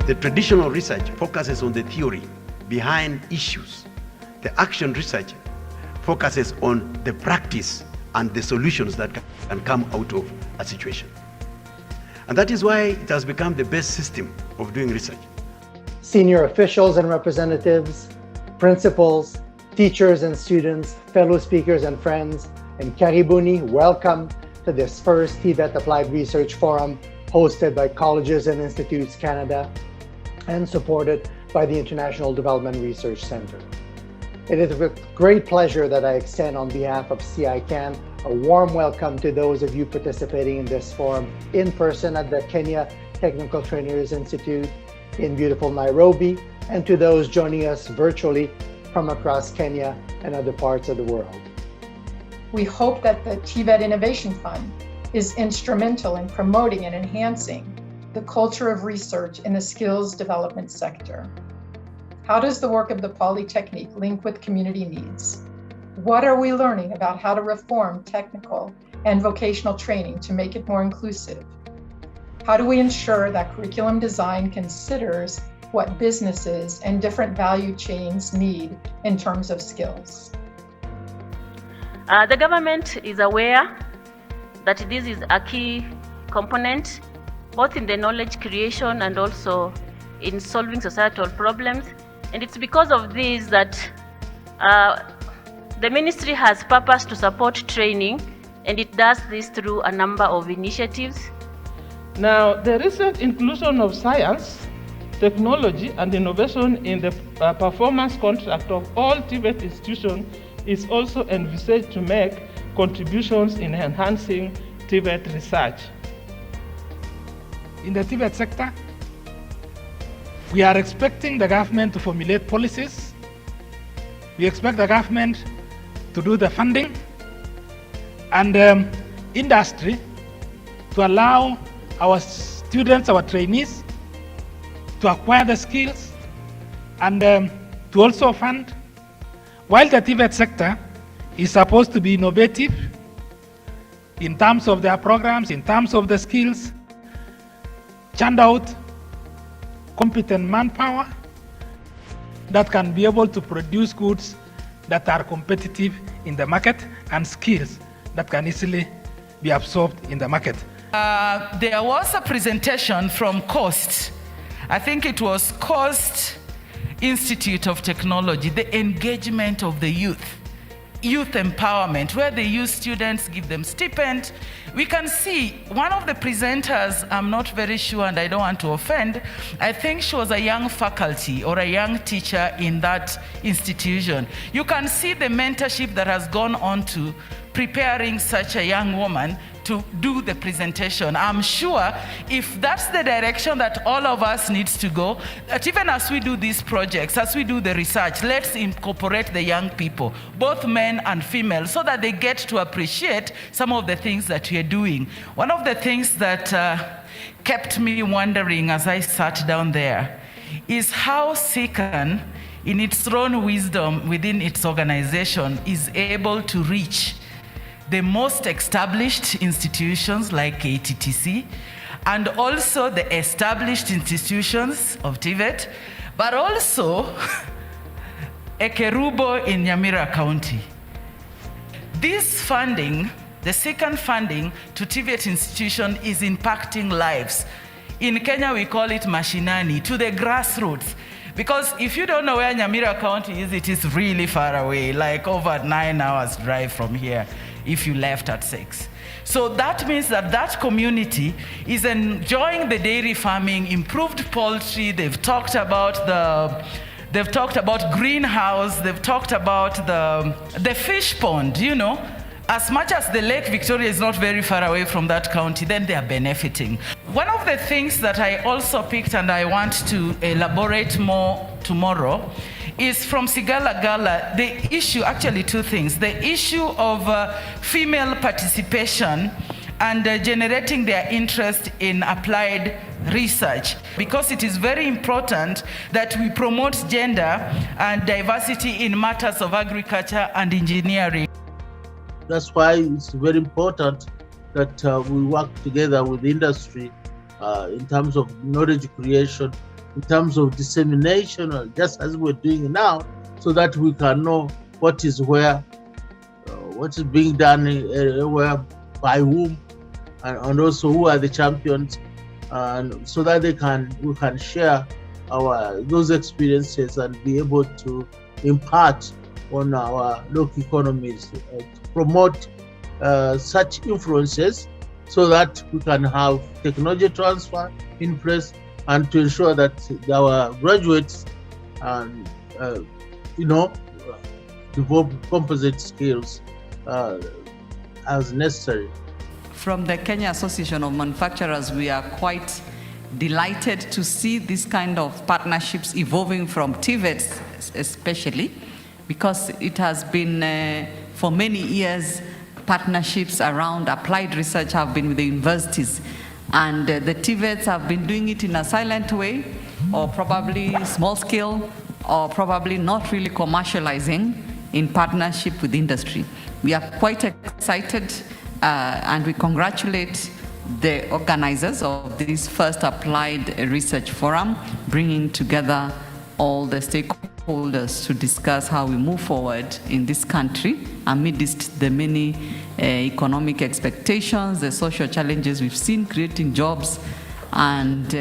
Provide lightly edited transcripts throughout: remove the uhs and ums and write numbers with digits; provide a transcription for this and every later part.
The traditional research focuses on the theory behind issues. The action research focuses on the practice and the solutions that can come out of a situation. And that is why it has become the best system of doing research. Senior officials and representatives, principals, teachers and students, fellow speakers and friends, and Karibuni, welcome to this first TVET Applied Research Forum hosted by Colleges and Institutes Canada and supported by the International Development Research Centre. It is with great pleasure that I extend on behalf of CICan a warm welcome to those of you participating in this forum in person at the Kenya Technical Trainers Institute in beautiful Nairobi, and to those joining us virtually from across Kenya and other parts of the world. We hope that the TVET Innovation Fund is instrumental in promoting and enhancing the culture of research in the skills development sector. How does the work of the Polytechnic link with community needs? What are we learning about how to reform technical and vocational training to make it more inclusive? How do we ensure that curriculum design considers what businesses and different value chains need in terms of skills? The government is aware that this is a key component, both in the knowledge creation and also in solving societal problems. And it's because of this that the ministry has purpose to support training, and it does this through a number of initiatives. Now, the recent inclusion of science, technology, and innovation in the performance contract of all TVET institutions is also envisaged to make contributions in enhancing TVET research. In the TVET sector, we are expecting the government to formulate policies. We expect the government to do the funding and industry to allow our students, our trainees, to acquire the skills and to also fund. While the TVET sector is supposed to be innovative in terms of their programs, in terms of the skills, churn out competent manpower that can be able to produce goods that are competitive in the market and skills that can easily be absorbed in the market. There was a presentation from COST. I think it was COST Institute of Technology, the engagement of the youth empowerment, where they use students, give them stipend. We can see one of the presenters, I'm not very sure and I don't want to offend, I think she was a young faculty or a young teacher in that institution. You can see the mentorship that has gone on to preparing such a young woman to do the presentation. I'm sure if that's the direction that all of us needs to go, that even as we do these projects, as we do the research, let's incorporate the young people, both men and female, so that they get to appreciate some of the things that we are doing. One of the things that kept me wondering as I sat down there is how CICan, in its own wisdom within its organization, is able to reach the most established institutions like KTTC, and also the established institutions of TVET, but also Ekerubo in Nyamira County. This funding, the CICan funding to TVET institution, is impacting lives. In Kenya, we call it mashinani, to the grassroots. Because if you don't know where Nyamira County is, it is really far away, like over 9 hours drive from here if you left at 6. So that means that that community is enjoying the dairy farming, improved poultry. They've talked about greenhouse, they've talked about the fish pond, you know. As much as the Lake Victoria is not very far away from that county, then they are benefiting. One of the things that I also picked and I want to elaborate more tomorrow is from Sigala Gala, the issue, actually two things, the issue of female participation and generating their interest in applied research, because it is very important that we promote gender and diversity in matters of agriculture and engineering. That's why it's very important that we work together with industry in terms of knowledge creation in terms of dissemination, or just as we're doing now, so that we can know what is where, what is being done where, by whom, and also who are the champions, and so that we can share those experiences and be able to impart on our local economies, to promote such influences, so that we can have technology transfer in place, and to ensure that our graduates develop composite skills as necessary. From the Kenya Association of Manufacturers, we are quite delighted to see this kind of partnerships evolving from TVETs especially, because it has been for many years partnerships around applied research have been with the universities, and the TVETs have been doing it in a silent way, or probably small scale, or probably not really commercializing in partnership with industry. We are quite excited and we congratulate the organizers of this first applied research forum, bringing together all the stakeholders to discuss how we move forward in this country amidst the many economic expectations, the social challenges we've seen, creating jobs, and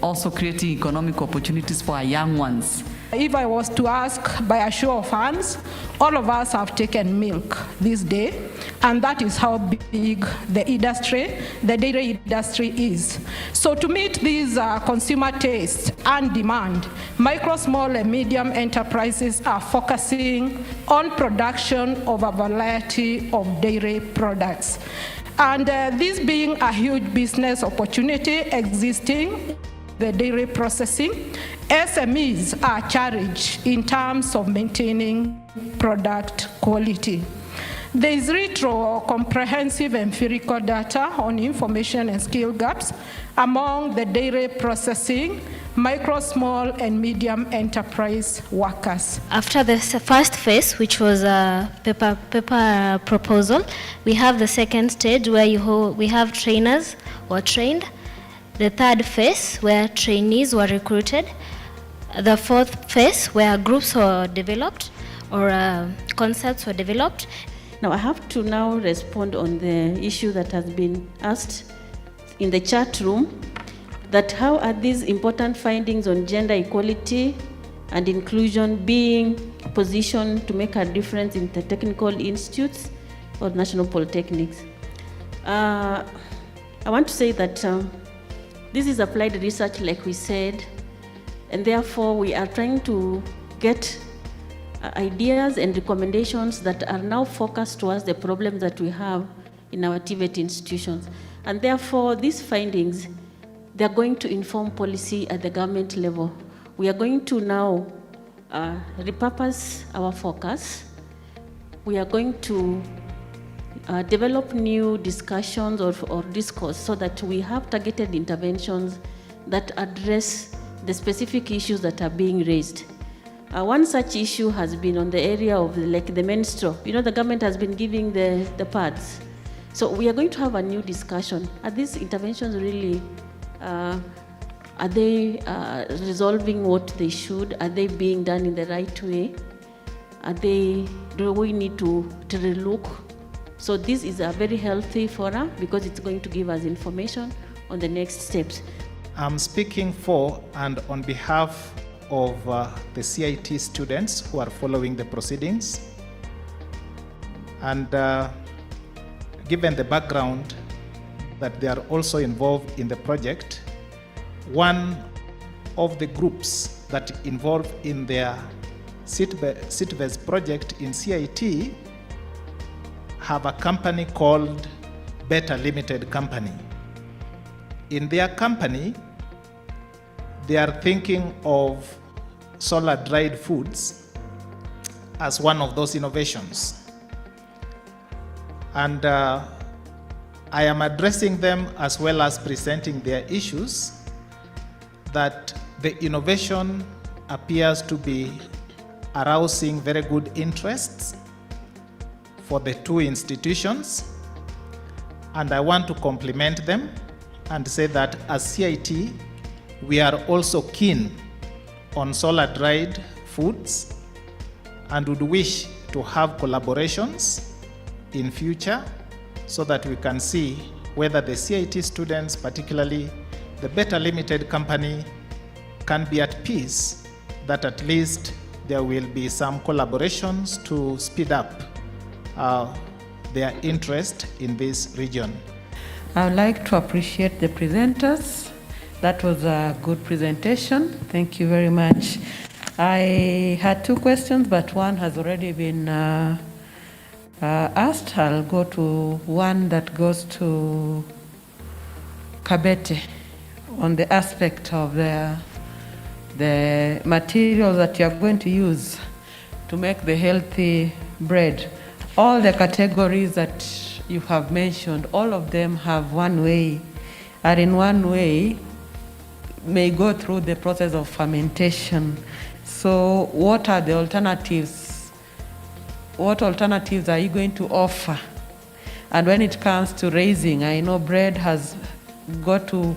also creating economic opportunities for our young ones. If I was to ask by a show of hands, all of us have taken milk this day, and that is how big the industry, the dairy industry is. So to meet these consumer tastes and demand, micro, small, and medium enterprises are focusing on production of a variety of dairy products. And this being a huge business opportunity existing, the dairy processing, SMEs are challenged in terms of maintaining product quality. There is comprehensive empirical data on information and skill gaps among the dairy processing, micro, small, and medium enterprise workers. After the first phase, which was a paper proposal, we have the second stage where we have trainers who are trained. The third phase, where trainees were recruited. The fourth phase, where groups were developed or concepts were developed. Now I have to now respond on the issue that has been asked in the chat room, that how are these important findings on gender equality and inclusion being positioned to make a difference in the technical institutes or national polytechnics? I want to say that this is applied research, like we said, and therefore we are trying to get ideas and recommendations that are now focused towards the problems that we have in our TVET institutions. And therefore these findings, they are going to inform policy at the government level. We are going to now repurpose our focus. We are going to develop new discussions or discourse so that we have targeted interventions that address the specific issues that are being raised. One such issue has been on the area of the menstrual. You know, the government has been giving the pads. So we are going to have a new discussion. Are these interventions really, are they resolving what they should? Are they being done in the right way? Do we need to relook? So this is a very healthy forum because it's going to give us information on the next steps. I'm speaking for and on behalf of the CIT students who are following the proceedings. And given the background that they are also involved in the project, one of the groups that involved in their SITVES project in CIT have a company called Better Limited Company. In their company, they are thinking of solar dried foods as one of those innovations. And I am addressing them as well as presenting their issues, that the innovation appears to be arousing very good interests for the two institutions, and I want to compliment them and say that as CIT, we are also keen on solar-dried foods and would wish to have collaborations in future so that we can see whether the CIT students, particularly the Better Limited company, can be at peace that at least there will be some collaborations to speed up their interest in this region. I would like to appreciate the presenters. That was a good presentation. Thank you very much. I had two questions, but one has already been asked. I'll go to one that goes to Kabete on the aspect of the materials that you are going to use to make the healthy bread. All the categories that you have mentioned, all of them have one way, or in one way, may go through the process of fermentation. So what are the alternatives? What alternatives are you going to offer? And when it comes to raising, I know bread has got to,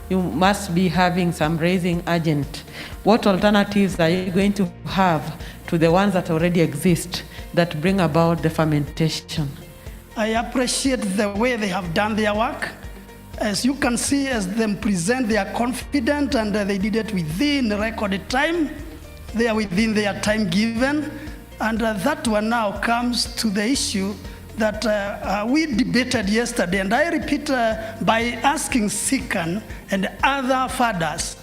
you must be having some raising agent. What alternatives are you going to have to the ones that already exist that bring about the fermentation? I appreciate the way they have done their work. As you can see, as them present, they are confident and they did it within recorded time. They are within their time given. And that one now comes to the issue that we debated yesterday. And I repeat by asking CICan and other fathers,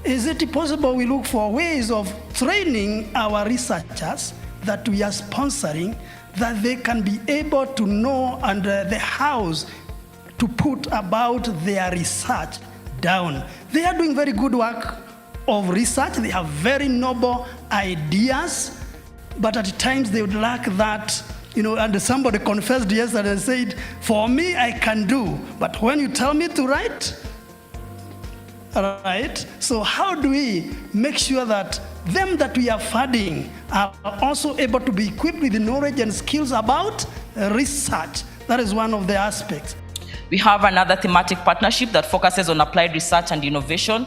is it possible we look for ways of training our researchers that we are sponsoring, that they can be able to know and the hows to put about their research down. They are doing very good work of research. They have very noble ideas, but at times they would lack that, and somebody confessed yesterday and said, for me, I can do, but when you tell me to write, all right, so how do we make sure that them that we are funding are also able to be equipped with the knowledge and skills about research? That is one of the aspects. We have another thematic partnership that focuses on applied research and innovation,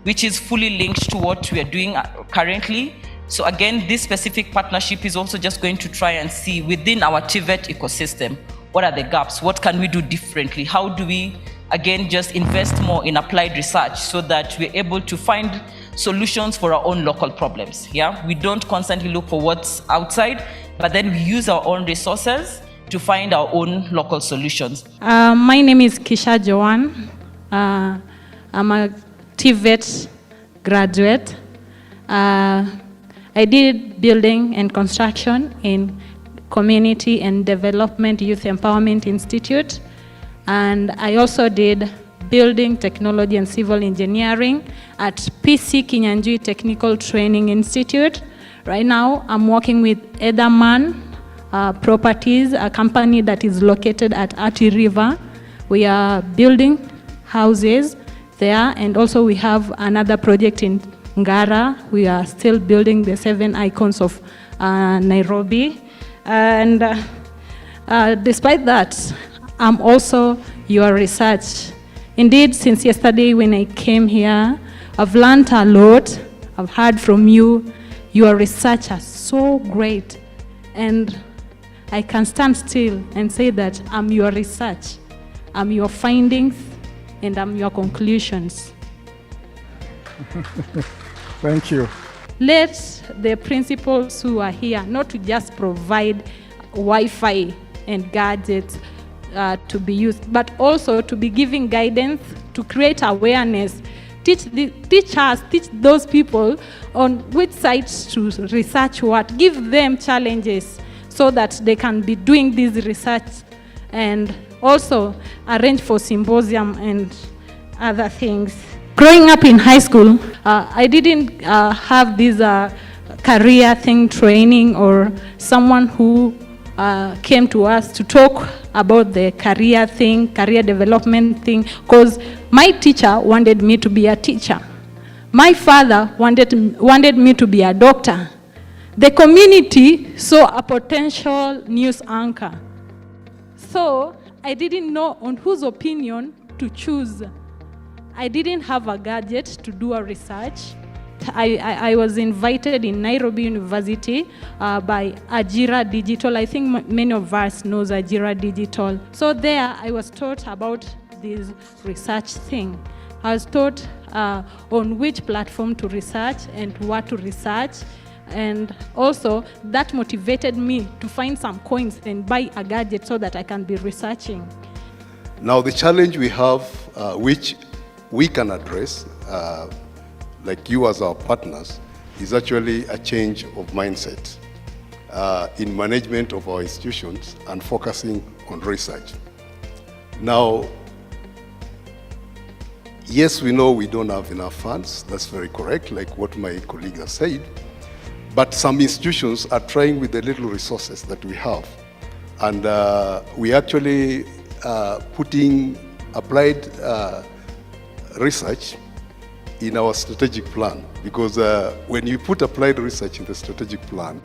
which is fully linked to what we are doing currently. So again, this specific partnership is also just going to try and see within our TVET ecosystem, what are the gaps? What can we do differently? How do we, again, just invest more in applied research so that we're able to find solutions for our own local problems? Yeah, we don't constantly look for what's outside, but then we use our own resources to find our own local solutions. My name is Kisha Joan. I'm a TVET graduate. I did building and construction in Community and Development Youth Empowerment Institute. And I also did building technology and civil engineering at Kenyan Technical Training Institute. Right now, I'm working with Edaman Properties, a company that is located at Athi River. We are building houses there, and also we have another project in Ngara. We are still building the 7 icons of Nairobi. And despite that, I'm also your research. Indeed, since yesterday when I came here, I've learned a lot. I've heard from you. Your research is so great. And I can stand still and say that I'm your research, I'm your findings, and I'm your conclusions. Thank you. Let the principals who are here not to just provide Wi-Fi and gadgets to be used, but also to be giving guidance, to create awareness, teach those people on which sites to research what, give them challenges so that they can be doing this research, and also arrange for symposium and other things. Growing up in high school, I didn't have this career thing training or someone who came to us to talk about the career thing, career development thing, because my teacher wanted me to be a teacher. My father wanted me to be a doctor. The community saw a potential news anchor. So I didn't know on whose opinion to choose. I didn't have a gadget to do a research. I was invited in Nairobi University by Ajira Digital. I think many of us knows Ajira Digital. So there I was taught about this research thing. I was taught on which platform to research and what to research. And also that motivated me to find some coins and buy a gadget so that I can be researching. Now the challenge we have, which we can address, like you as our partners, is actually a change of mindset in management of our institutions and focusing on research. Now, yes, we know we don't have enough funds. That's very correct, like what my colleague has said. But some institutions are trying with the little resources that we have. And we actually putting applied research in our strategic plan, because when you put applied research in the strategic plan,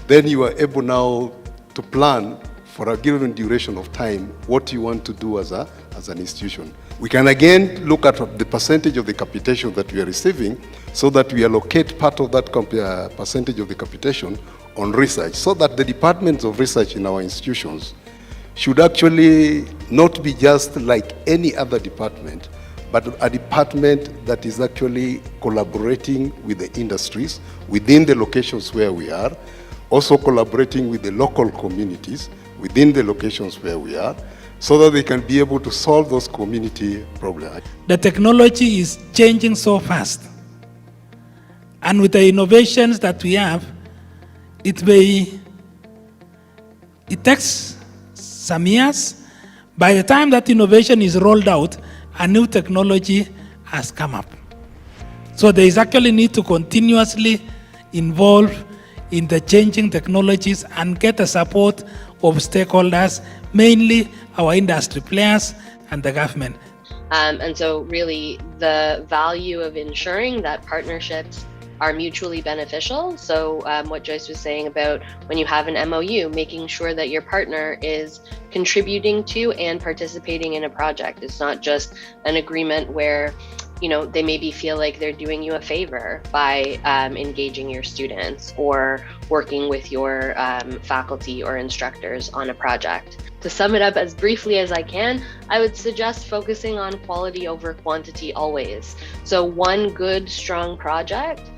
then you are able now to plan for a given duration of time what you want to do as an institution. We can again look at the percentage of the capitation that we are receiving so that we allocate part of that percentage of the capitation on research, so that the departments of research in our institutions should actually not be just like any other department, but a department that is actually collaborating with the industries within the locations where we are, also collaborating with the local communities within the locations where we are, so that they can be able to solve those community problems. The technology is changing so fast. And with the innovations that we have, it takes some years. By the time that innovation is rolled out, a new technology has come up. So there is actually need to continuously involve in the changing technologies and get the support of stakeholders, mainly our industry players and the government. And so really the value of ensuring that partnerships are mutually beneficial. So what Joyce was saying about when you have an MOU, making sure that your partner is contributing to and participating in a project. It's not just an agreement where they maybe feel like they're doing you a favor by engaging your students or working with your faculty or instructors on a project. To sum it up as briefly as I can, I would suggest focusing on quality over quantity always. So one good, strong project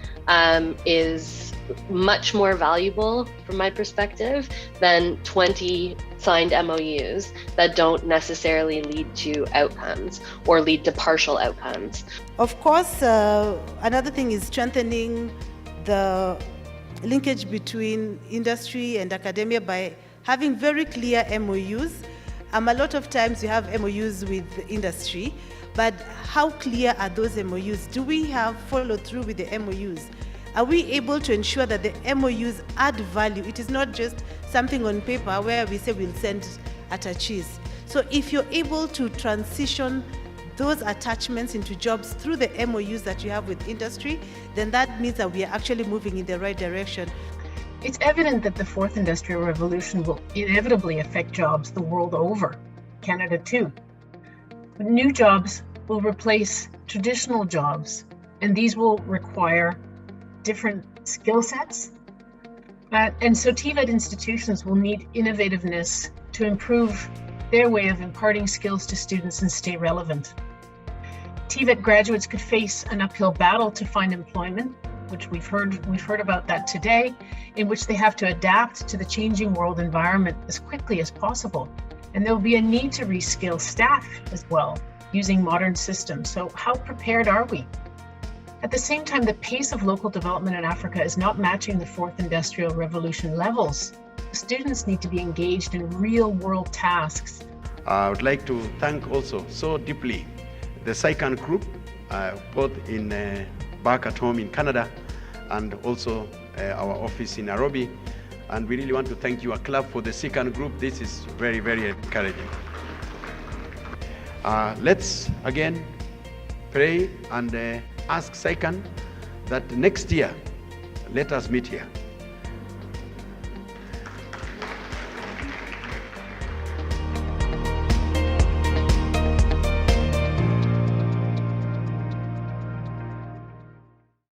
is much more valuable from my perspective than 20 signed MOUs that don't necessarily lead to outcomes or lead to partial outcomes. Of course, another thing is strengthening the linkage between industry and academia by having very clear MOUs. A lot of times you have MOUs with industry, but how clear are those MOUs? Do we have follow through with the MOUs? Are we able to ensure that the MOUs add value? It is not just something on paper where we say we'll send attaches. So if you're able to transition those attachments into jobs through the MOUs that you have with industry, then that means that we are actually moving in the right direction. It's evident that the fourth industrial revolution will inevitably affect jobs the world over, Canada too. New jobs will replace traditional jobs, and these will require different skill sets. And so TVET institutions will need innovativeness to improve their way of imparting skills to students and stay relevant. TVET graduates could face an uphill battle to find employment, which we've heard about that today, in which they have to adapt to the changing world environment as quickly as possible. And there will be a need to reskill staff as well, using modern systems. So how prepared are we? At the same time, the pace of local development in Africa is not matching the fourth industrial revolution levels. Students need to be engaged in real-world tasks. I would like to thank also so deeply the CICan group, both in back at home in Canada and also our office in Nairobi. And we really want to thank you, a clap for the CICan group. This is very, very encouraging. Let's again pray and ask CICan that next year, let us meet here.